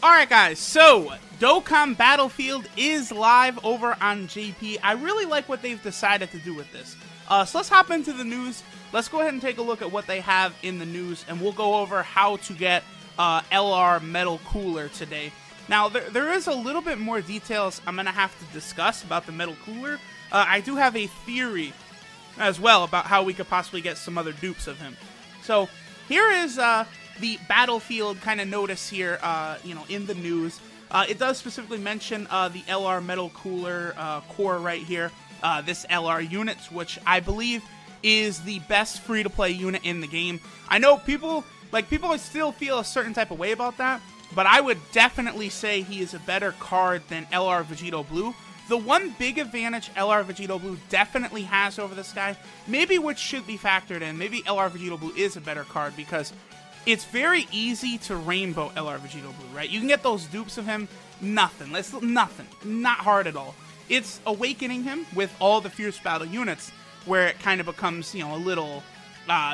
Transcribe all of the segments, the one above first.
Alright guys, so Dokkan Battlefield is live over on JP. I really like what they've decided to do with this. So let's hop into the news. Let's go ahead and take a look at what they have in the news, and we'll go over how to get LR Metal Cooler today. Now, there is a little bit more details I'm going to have to discuss about the Metal Cooler. I do have a theory as well about how we could possibly get some other dupes of him. So here is the Battlefield kind of notice here, in the news. It does specifically mention the LR Metal Cooler core right here. This LR unit, which I believe is the best free-to-play unit in the game. I know people still feel a certain type of way about that, but I would definitely say he is a better card than LR Vegito Blue. The one big advantage LR Vegito Blue definitely has over this guy, maybe which should be factored in, maybe LR Vegito Blue is a better card because it's very easy to rainbow LR Vegito Blue, right? You can get those dupes of him, nothing, not hard at all. It's awakening him with all the Fierce Battle units where it kind of becomes, a little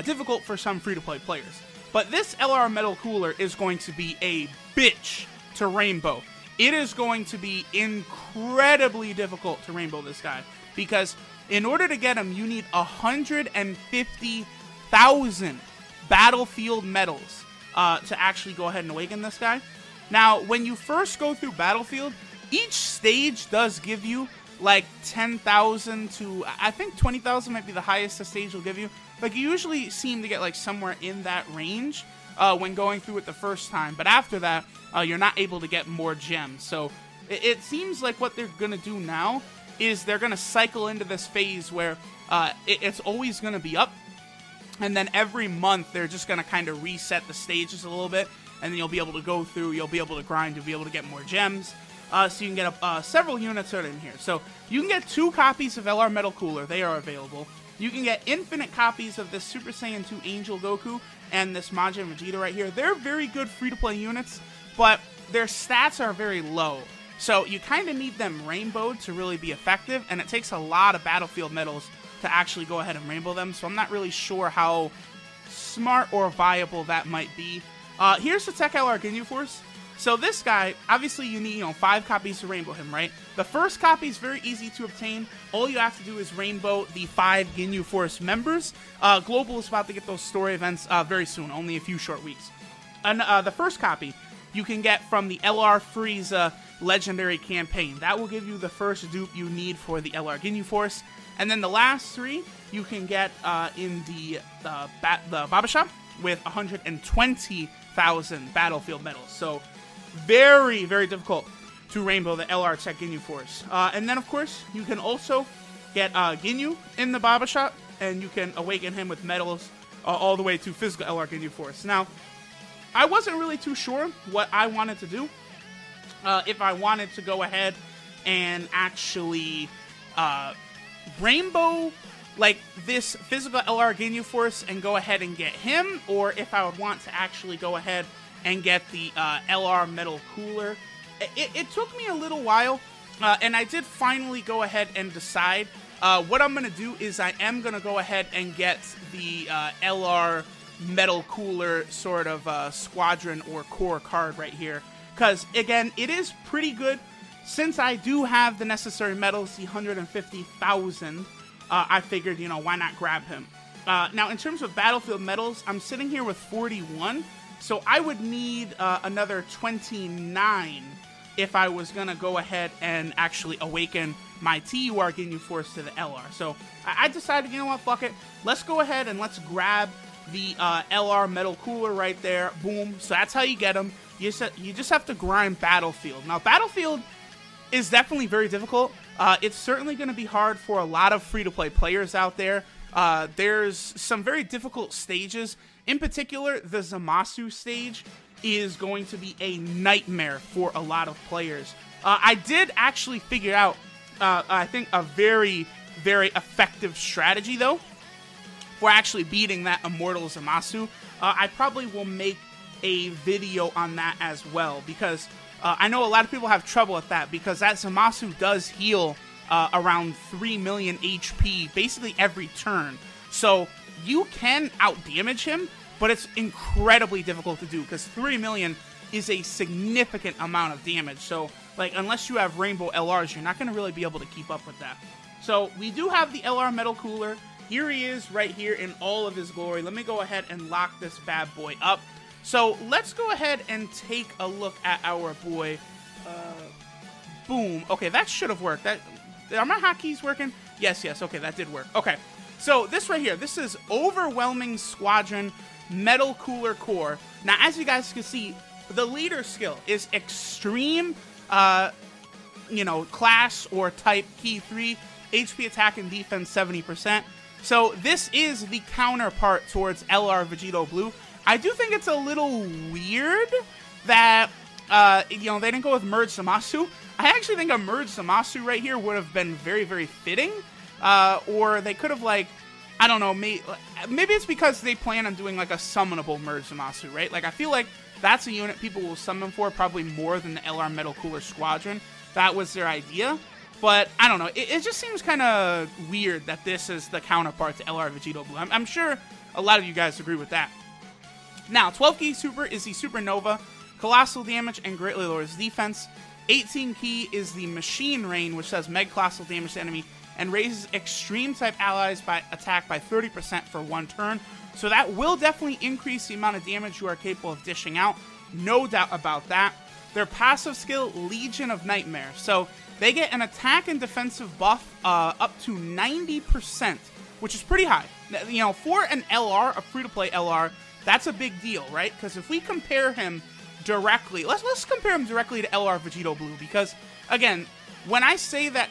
difficult for some free-to-play players. But this LR Metal Cooler is going to be a bitch to rainbow. It is going to be incredibly difficult to rainbow this guy, because in order to get him, you need 150,000 Battlefield medals to actually go ahead and awaken this guy. Now, when you first go through Battlefield, each stage does give you like 10,000 to, I think 20,000 might be the highest a stage will give you. Like, you usually seem to get like somewhere in that range when going through it the first time. But after that, you're not able to get more gems. So it seems like what they're going to do now is they're going to cycle into this phase where it's always going to be up. And then every month, they're just going to kind of reset the stages a little bit. And then you'll be able to go through, you'll be able to grind, you'll be able to get more gems. So you can get several units that are in here. So you can get 2 copies of LR Metal Cooler. They are available. You can get infinite copies of this Super Saiyan 2 Angel Goku and this Majin Vegeta right here. They're very good free-to-play units, but their stats are very low. So you kind of need them rainbowed to really be effective, and it takes a lot of Battlefield medals to actually go ahead and rainbow them. So I'm not really sure how smart or viable that might be. Here's the Tech LR Ginyu Force. So this guy, obviously you need, 5 copies to rainbow him, right? The first copy is very easy to obtain. All you have to do is rainbow the 5 Ginyu Force members. Global is about to get those story events very soon, only a few short weeks. And the first copy you can get from the LR Frieza Legendary Campaign. That will give you the first dupe you need for the LR Ginyu Force. And then the last 3 you can get in the Baba Shop with 120,000 Battlefield medals. So very, very difficult to rainbow the LR Tech Ginyu Force. And then, of course, you can also get Ginyu in the Baba Shop, and you can awaken him with medals all the way to physical LR Ginyu Force. Now, I wasn't really too sure what I wanted to do. If I wanted to go ahead and actually rainbow like this physical LR Ginyu Force and go ahead and get him, or if I would want to actually go ahead and get the LR Metal Cooler. It took me a little while, and I did finally go ahead and decide. What I'm going to do is I am going to go ahead and get the LR Metal Cooler sort of squadron or core card right here. Because, again, it is pretty good. Since I do have the necessary medals, the 150,000, I figured, why not grab him? Now, in terms of Battlefield medals, I'm sitting here with 41. So I would need another 29 if I was going to go ahead and actually awaken my TUR Ginyu Force to the LR. So I decided, fuck it. Let's go ahead and let's grab the LR Metal Cooler right there. Boom. So that's how you get them. You just have to grind Battlefield. Now, Battlefield is definitely very difficult. It's certainly going to be hard for a lot of free-to-play players out there. There's some very difficult stages. In particular, the Zamasu stage is going to be a nightmare for a lot of players. I did actually figure out, I think, a very, very effective strategy, though, for actually beating that Immortal Zamasu. I probably will make a video on that as well, because I know a lot of people have trouble with that, because that Zamasu does heal around 3 million HP basically every turn. So you can out-damage him, but it's incredibly difficult to do, because 3 million is a significant amount of damage. So, like, unless you have Rainbow LRs, you're not going to really be able to keep up with that. So, we do have the LR Metal Cooler. Here he is right here in all of his glory. Let me go ahead and lock this bad boy up. So, let's go ahead and take a look at our boy. Boom. Okay, that should have worked. Are my hotkeys working? Yes. Okay, that did work. Okay, so this right here, this is Overwhelming Squadron Metal Cooler Core. Now, as you guys can see, the leader skill is Extreme, class or type key 3, HP attack and defense 70%. So this is the counterpart towards LR Vegito Blue. I do think it's a little weird that, they didn't go with Merge Zamasu. I actually think a Merge Zamasu right here would have been very, very fitting. Or they could have, like, I don't know, maybe it's because they plan on doing, like, a summonable Merge Zamasu, right? Like, I feel like that's a unit people will summon for probably more than the LR Metal Cooler Squadron. That was their idea. But, I don't know, it just seems kind of weird that this is the counterpart to LR Vegito Blue. I'm sure a lot of you guys agree with that. Now, 12 key super is the Supernova, colossal damage and greatly lowers defense. 18 key is the Machine Rain, which does mega colossal damage to enemy and raises extreme type allies by attack by 30% for 1 turn. So that will definitely increase the amount of damage you are capable of dishing out. No doubt about that. Their passive skill, Legion of Nightmare. So they get an attack and defensive buff up to 90%, which is pretty high. For an LR, a free-to-play LR, that's a big deal, right? Because if we compare him directly, let's compare him directly to LR Vegito Blue, because again, when I say that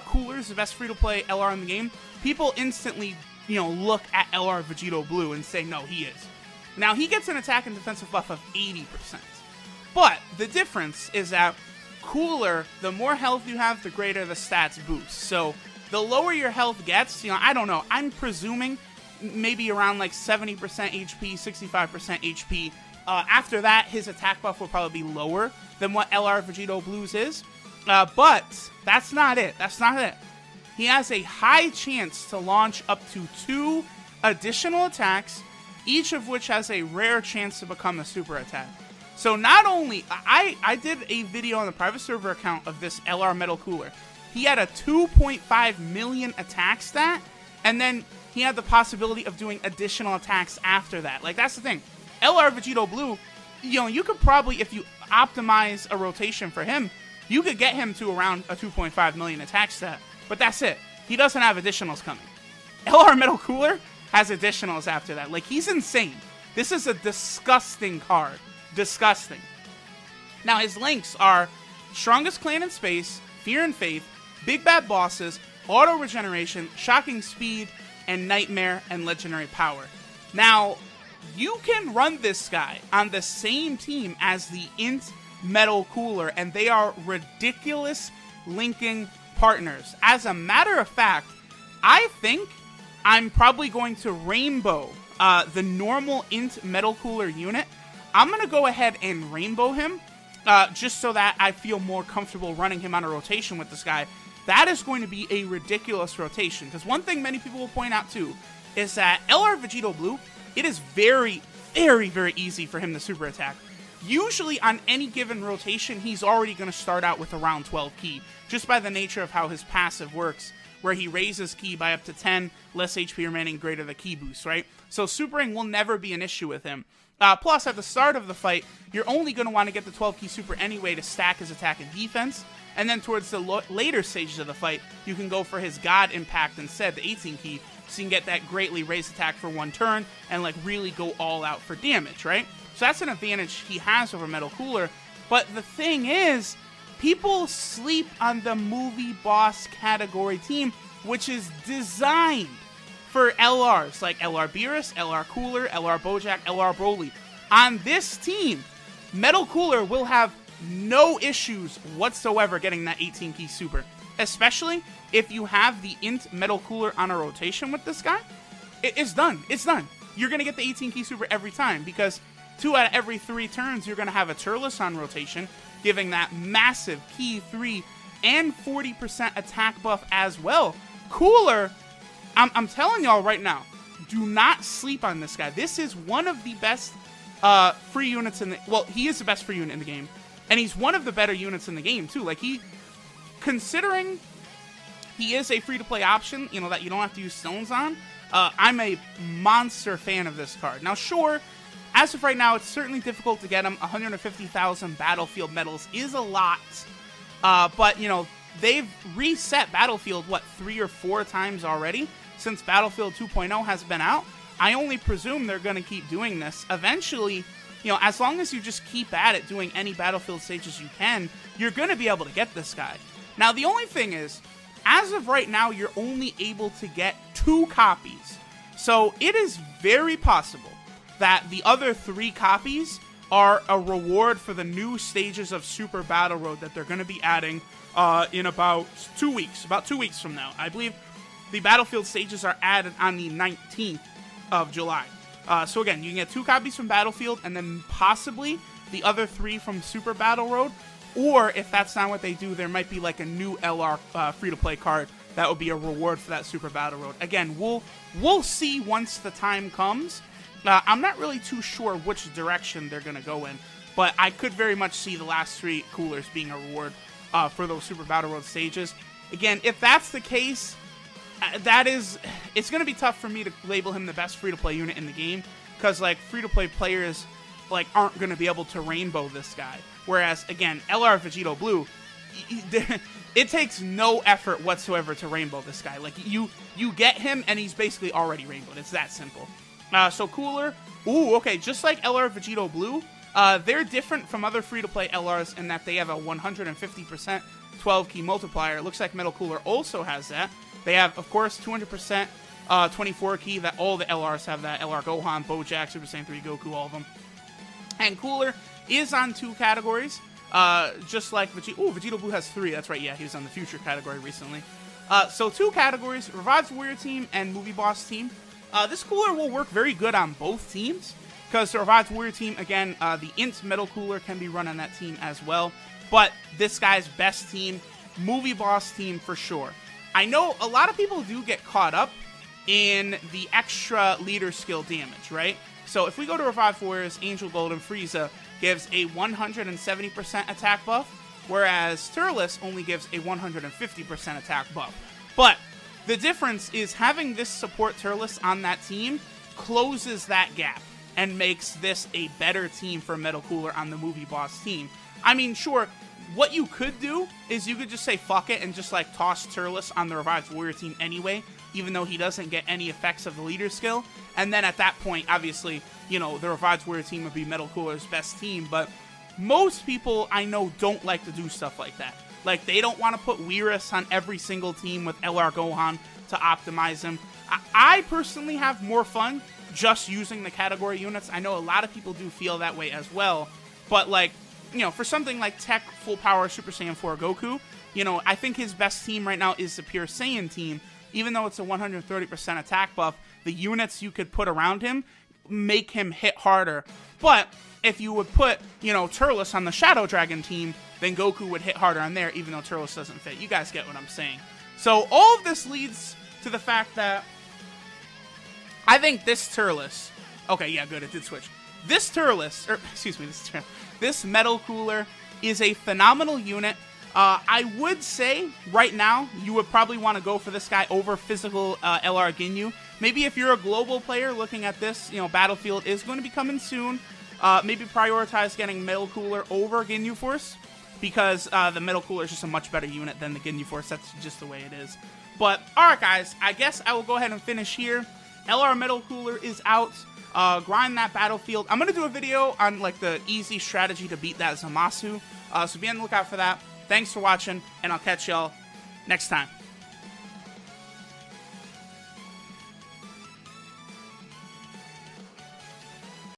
Cooler is the best free-to-play LR in the game, people instantly, look at LR Vegito Blue and say, no, he is. Now, he gets an attack and defensive buff of 80%. But the difference is that Cooler, the more health you have, the greater the stats boost. So the lower your health gets, I don't know, I'm presuming maybe around like 70% HP, 65% HP. After that, his attack buff will probably be lower than what LR Vegito Blues is. But that's not it. He has a high chance to launch up to 2 additional attacks, each of which has a rare chance to become a super attack. So not only, I did a video on the private server account of this LR Metal Cooler. He had a 2.5 million attack stat, and then he had the possibility of doing additional attacks after that. Like, that's the thing. LR Vegito Blue, you could probably, if you optimize a rotation for him, you could get him to around a 2.5 million attack stat. But that's it. He doesn't have additionals coming. LR Metal Cooler has additionals after that. Like, he's insane. This is a disgusting card. Disgusting. Now, his links are Strongest Clan in Space, Fear and Faith, Big Bad Bosses, Auto Regeneration, Shocking Speed, and Nightmare and Legendary Power. Now, you can run this guy on the same team as the Int Metal Cooler, and they are ridiculous linking partners. As a matter of fact, I think I'm probably going to Rainbow the normal Int Metal Cooler unit. I'm going to go ahead and Rainbow him, just so that I feel more comfortable running him on a rotation with this guy. That is going to be a ridiculous rotation, because one thing many people will point out too is that LR Vegito Blue, it is very, very, very easy for him to super attack. Usually on any given rotation, he's already going to start out with around 12 ki, just by the nature of how his passive works, where he raises ki by up to 10, less HP remaining, greater the ki boost, right? So supering will never be an issue with him. Plus, at the start of the fight, you're only going to want to get the 12 ki super anyway to stack his attack and defense, and then towards the later stages of the fight, you can go for his God Impact instead, the 18 ki, so you can get that greatly raised attack for 1 turn, and like really go all out for damage, right? So that's an advantage he has over Metal Cooler. But the thing is, people sleep on the movie boss category team, which is designed for LRs, like LR Beerus, LR Cooler, LR Bojack, LR Broly. On this team, Metal Cooler will have no issues whatsoever getting that 18 ki super. Especially if you have the Int Metal Cooler on a rotation with this guy. It's done. It's done. You're going to get the 18 ki super every time, because 2 out of every 3 turns, you're going to have a Turles on rotation, giving that massive Ki 3 and 40% attack buff as well. Cooler, I'm telling y'all right now, do not sleep on this guy. This is one of the best free units in the... Well, he is the best free unit in the game. And he's one of the better units in the game, too. Like, considering he is a free-to-play option, you know, that you don't have to use stones on, I'm a monster fan of this card. Now, sure, as of right now, it's certainly difficult to get him. 150,000 Battlefield medals is a lot. But, you know, they've reset Battlefield, 3 or 4 times already since Battlefield 2.0 has been out. I only presume they're going to keep doing this. Eventually, you know, as long as you just keep at it doing any Battlefield stages you can, you're going to be able to get this guy. Now, the only thing is, as of right now, you're only able to get 2 copies. So it is very possible that the other 3 copies are a reward for the new stages of Super Battle Road that they're going to be adding in about 2 weeks. About 2 weeks from now. I believe the Battlefield stages are added on the 19th of July. So again, you can get 2 copies from Battlefield and then possibly the other 3 from Super Battle Road. Or if that's not what they do, there might be like a new LR free-to-play card that would be a reward for that Super Battle Road. Again, we'll see once the time comes. I'm not really too sure which direction they're going to go in, but I could very much see the last 3 coolers being a reward for those Super Battle Road stages. Again, if that's the case, it's going to be tough for me to label him the best free-to-play unit in the game, because like free-to-play players like aren't going to be able to rainbow this guy. Whereas again, LR Vegito Blue, it takes no effort whatsoever to rainbow this guy. Like you get him and he's basically already rainbowed. It's that simple. So cooler. Ooh, okay, just like LR Vegito Blue, they're different from other free-to-play LRs in that they have a 150% 12-key multiplier. It looks like Metal Cooler also has that. They have, of course, 200% 24-key, that all the LRs have that. LR Gohan, Bojack, Super Saiyan 3, Goku, all of them. And Cooler is on 2 categories, just like Vegito. Ooh, Vegito Blue has 3. That's right, yeah, he was on the Future category recently. So 2 categories, Revived Warrior Team and Movie Boss Team. This Cooler will work very good on both teams, because the Revived Warrior Team, again, the Int Metal Cooler can be run on that team as well. But this guy's best team, Movie Boss Team for sure. I know a lot of people do get caught up in the extra leader skill damage, right? So if we go to Revived Warriors, Angel Golden Frieza gives a 170% attack buff, whereas Turles only gives a 150% attack buff. But the difference is having this support Turles on that team closes that gap and makes this a better team for Metal Cooler on the Movie Boss team. I mean, sure, what you could do is you could just say fuck it and just like toss Turles on the Revived Warrior team anyway, even though he doesn't get any effects of the leader skill. And then at that point, obviously, you know, the Revived Warrior team would be Metal Cooler's best team. But most people I know don't like to do stuff like that. Like, they don't want to put Whirus on every single team with LR Gohan to optimize him. I personally have more fun just using the category units. I know a lot of people do feel that way as well. But, like, you know, for something like Tech Full Power Super Saiyan 4 Goku, you know, I think his best team right now is the Pure Saiyan team. Even though it's a 130% attack buff, the units you could put around him make him hit harder. But if you would put, you know, Turles on the Shadow Dragon team, then Goku would hit harder on there, even though Turles doesn't fit. You guys get what I'm saying. So all of this leads to the fact that I think this Turles... Okay, yeah, good, it did switch. This Turles, or excuse me, this Metal Cooler is a phenomenal unit. I would say, right now, you would probably want to go for this guy over physical LR Ginyu. Maybe if you're a global player looking at this, you know, Battlefield is going to be coming soon. Maybe prioritize getting Metal Cooler over Ginyu Force, because the Metal Cooler is just a much better unit than the Ginyu Force. That's just the way it is. But, alright guys, I guess I will go ahead and finish here. LR Metal Cooler is out. Grind that Battlefield. I'm going to do a video on, like, the easy strategy to beat that Zamasu. So be on the lookout for that. Thanks for watching, and I'll catch y'all next time.